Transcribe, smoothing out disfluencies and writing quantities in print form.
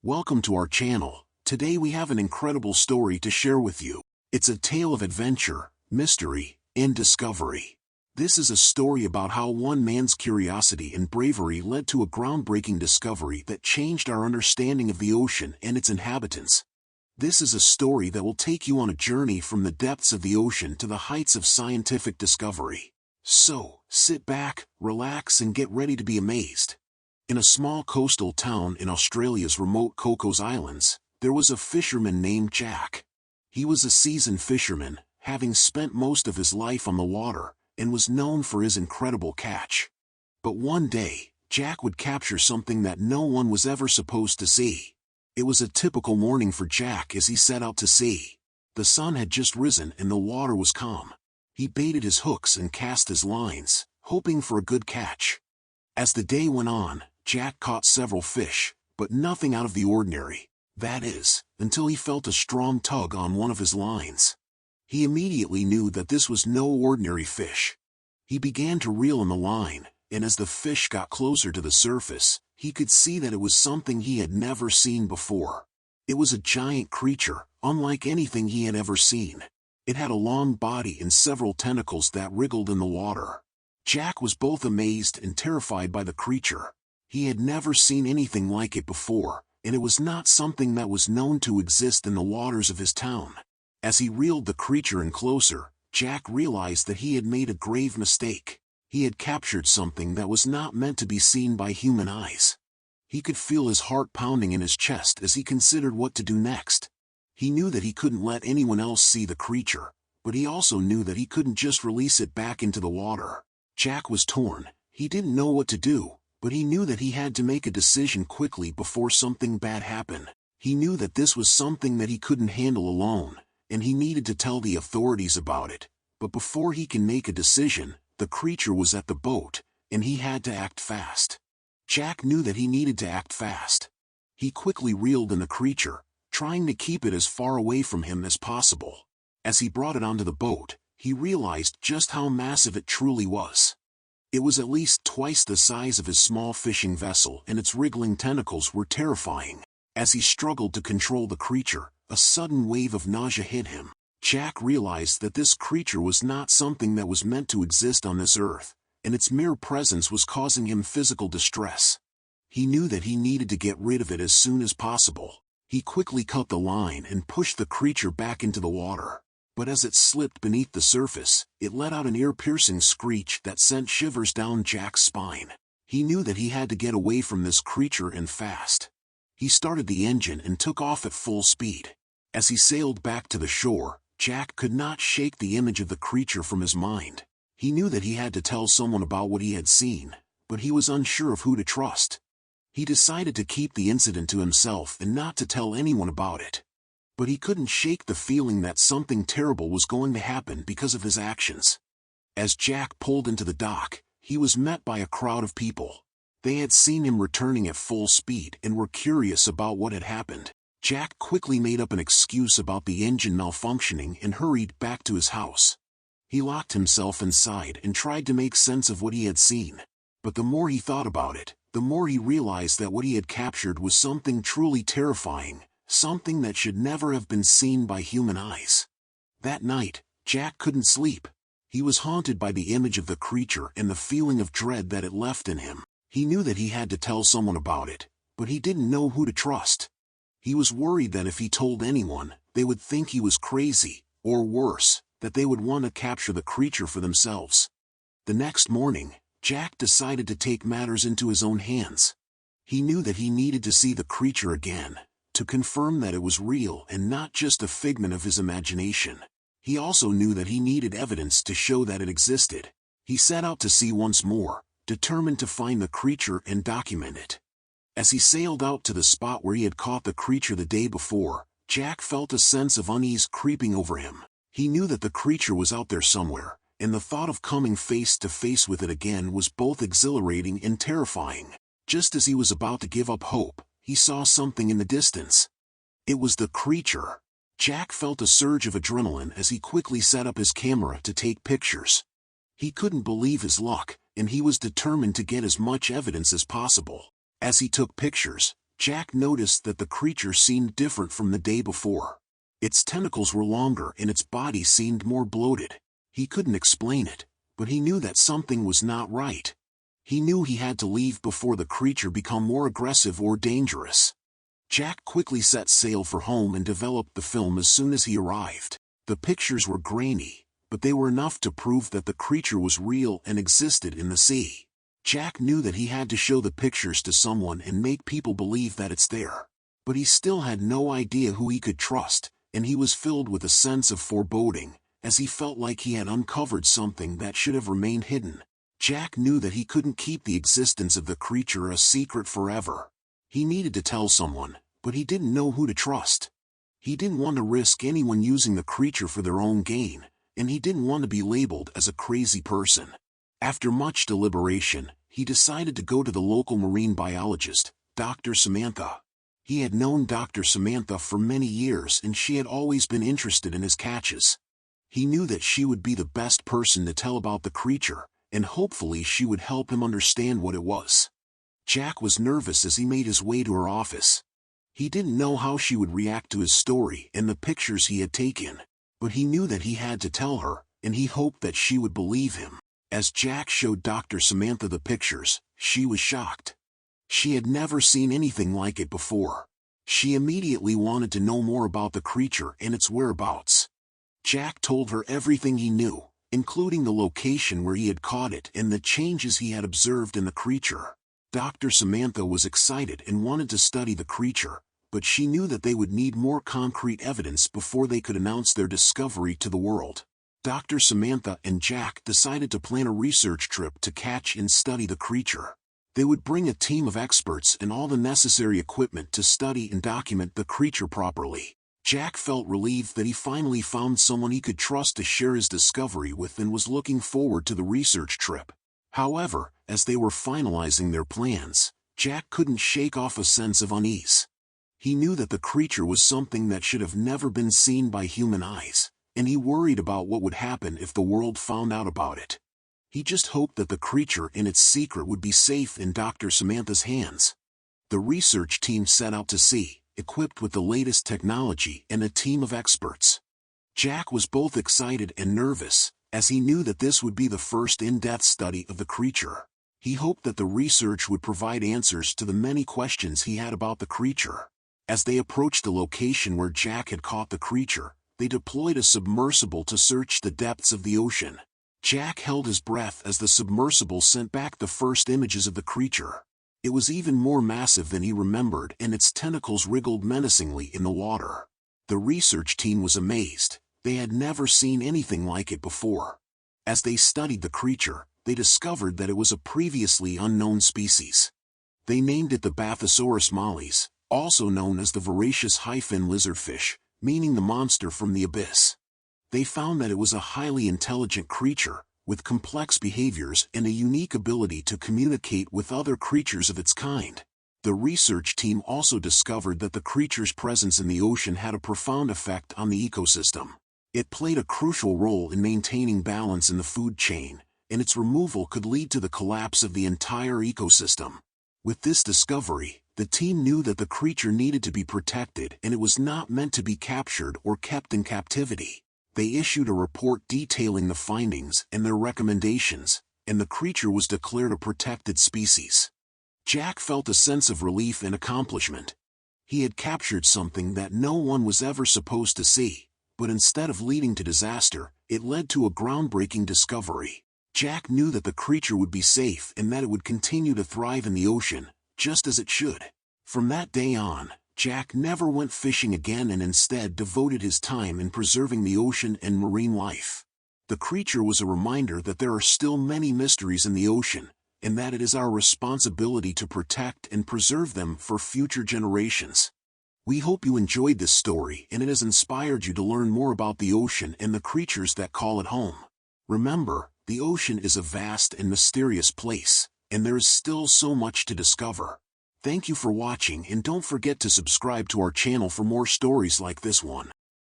Welcome to our channel. Today we have an incredible story to share with you. It's a tale of adventure, mystery, and discovery. This is a story about how one man's curiosity and bravery led to a groundbreaking discovery that changed our understanding of the ocean and its inhabitants. This is a story that will take you on a journey from the depths of the ocean to the heights of scientific discovery. So, sit back, relax, and get ready to be amazed. In a small coastal town in Australia's remote Cocos Islands, there was a fisherman named Jack. He was a seasoned fisherman, having spent most of his life on the water, and was known for his incredible catch. But one day, Jack would capture something that no one was ever supposed to see. It was a typical morning for Jack as he set out to sea. The sun had just risen and the water was calm. He baited his hooks and cast his lines, hoping for a good catch. As the day went on, Jack caught several fish, but nothing out of the ordinary. That is, until he felt a strong tug on one of his lines. He immediately knew that this was no ordinary fish. He began to reel in the line, and as the fish got closer to the surface, he could see that it was something he had never seen before. It was a giant creature, unlike anything he had ever seen. It had a long body and several tentacles that wriggled in the water. Jack was both amazed and terrified by the creature. He had never seen anything like it before, and it was not something that was known to exist in the waters of his town. As he reeled the creature in closer, Jack realized that he had made a grave mistake. He had captured something that was not meant to be seen by human eyes. He could feel his heart pounding in his chest as he considered what to do next. He knew that he couldn't let anyone else see the creature, but he also knew that he couldn't just release it back into the water. Jack was torn. He didn't know what to do, but he knew that he had to make a decision quickly before something bad happened. He knew that this was something that he couldn't handle alone, and he needed to tell the authorities about it. But before he can make a decision, the creature was at the boat, and he had to act fast. Jack knew that he needed to act fast. He quickly reeled in the creature, trying to keep it as far away from him as possible. As he brought it onto the boat, he realized just how massive it truly was. It was at least twice the size of his small fishing vessel, and its wriggling tentacles were terrifying. As he struggled to control the creature, a sudden wave of nausea hit him. Jack realized that this creature was not something that was meant to exist on this earth, and its mere presence was causing him physical distress. He knew that he needed to get rid of it as soon as possible. He quickly cut the line and pushed the creature back into the water. But as it slipped beneath the surface, it let out an ear-piercing screech that sent shivers down Jack's spine. He knew that he had to get away from this creature and fast. He started the engine and took off at full speed. As he sailed back to the shore, Jack could not shake the image of the creature from his mind. He knew that he had to tell someone about what he had seen, but he was unsure of who to trust. He decided to keep the incident to himself and not to tell anyone about it. But he couldn't shake the feeling that something terrible was going to happen because of his actions. As Jack pulled into the dock, he was met by a crowd of people. They had seen him returning at full speed and were curious about what had happened. Jack quickly made up an excuse about the engine malfunctioning and hurried back to his house. He locked himself inside and tried to make sense of what he had seen. But the more he thought about it, the more he realized that what he had captured was something truly terrifying. Something that should never have been seen by human eyes. That night, Jack couldn't sleep. He was haunted by the image of the creature and the feeling of dread that it left in him. He knew that he had to tell someone about it, but he didn't know who to trust. He was worried that if he told anyone, they would think he was crazy, or worse, that they would want to capture the creature for themselves. The next morning, Jack decided to take matters into his own hands. He knew that he needed to see the creature again, to confirm that it was real and not just a figment of his imagination. He also knew that he needed evidence to show that it existed. He set out to sea once more, determined to find the creature and document it. As he sailed out to the spot where he had caught the creature the day before, Jack felt a sense of unease creeping over him. He knew that the creature was out there somewhere, and the thought of coming face to face with it again was both exhilarating and terrifying. Just as he was about to give up hope, he saw something in the distance. It was the creature. Jack felt a surge of adrenaline as he quickly set up his camera to take pictures. He couldn't believe his luck, and he was determined to get as much evidence as possible. As he took pictures, Jack noticed that the creature seemed different from the day before. Its tentacles were longer and its body seemed more bloated. He couldn't explain it, but he knew that something was not right. He knew he had to leave before the creature became more aggressive or dangerous. Jack quickly set sail for home and developed the film as soon as he arrived. The pictures were grainy, but they were enough to prove that the creature was real and existed in the sea. Jack knew that he had to show the pictures to someone and make people believe that it's there. But he still had no idea who he could trust, and he was filled with a sense of foreboding, as he felt like he had uncovered something that should have remained hidden. Jack knew that he couldn't keep the existence of the creature a secret forever. He needed to tell someone, but he didn't know who to trust. He didn't want to risk anyone using the creature for their own gain, and he didn't want to be labeled as a crazy person. After much deliberation, he decided to go to the local marine biologist, Dr. Samantha. He had known Dr. Samantha for many years and she had always been interested in his catches. He knew that she would be the best person to tell about the creature, and hopefully she would help him understand what it was. Jack was nervous as he made his way to her office. He didn't know how she would react to his story and the pictures he had taken, but he knew that he had to tell her, and he hoped that she would believe him. As Jack showed Dr. Samantha the pictures, she was shocked. She had never seen anything like it before. She immediately wanted to know more about the creature and its whereabouts. Jack told her everything he knew, including the location where he had caught it and the changes he had observed in the creature. Dr. Samantha was excited and wanted to study the creature, but she knew that they would need more concrete evidence before they could announce their discovery to the world. Dr. Samantha and Jack decided to plan a research trip to catch and study the creature. They would bring a team of experts and all the necessary equipment to study and document the creature properly. Jack felt relieved that he finally found someone he could trust to share his discovery with and was looking forward to the research trip. However, as they were finalizing their plans, Jack couldn't shake off a sense of unease. He knew that the creature was something that should have never been seen by human eyes, and he worried about what would happen if the world found out about it. He just hoped that the creature and its secret would be safe in Dr. Samantha's hands. The research team set out to sea, equipped with the latest technology and a team of experts. Jack was both excited and nervous, as he knew that this would be the first in-depth study of the creature. He hoped that the research would provide answers to the many questions he had about the creature. As they approached the location where Jack had caught the creature, they deployed a submersible to search the depths of the ocean. Jack held his breath as the submersible sent back the first images of the creature. It was even more massive than he remembered and its tentacles wriggled menacingly in the water. The research team was amazed. They had never seen anything like it before. As they studied the creature, they discovered that it was a previously unknown species. They named it the Bathysaurus mollis, also known as the voracious high-fin lizardfish, meaning the monster from the abyss. They found that it was a highly intelligent creature, with complex behaviors and a unique ability to communicate with other creatures of its kind. The research team also discovered that the creature's presence in the ocean had a profound effect on the ecosystem. It played a crucial role in maintaining balance in the food chain, and its removal could lead to the collapse of the entire ecosystem. With this discovery, the team knew that the creature needed to be protected and it was not meant to be captured or kept in captivity. They issued a report detailing the findings and their recommendations, and the creature was declared a protected species. Jack felt a sense of relief and accomplishment. He had captured something that no one was ever supposed to see, but instead of leading to disaster, it led to a groundbreaking discovery. Jack knew that the creature would be safe and that it would continue to thrive in the ocean, just as it should. From that day on, Jack never went fishing again and instead devoted his time in preserving the ocean and marine life. The creature was a reminder that there are still many mysteries in the ocean, and that it is our responsibility to protect and preserve them for future generations. We hope you enjoyed this story and it has inspired you to learn more about the ocean and the creatures that call it home. Remember, the ocean is a vast and mysterious place, and there is still so much to discover. Thank you for watching and don't forget to subscribe to our channel for more stories like this one.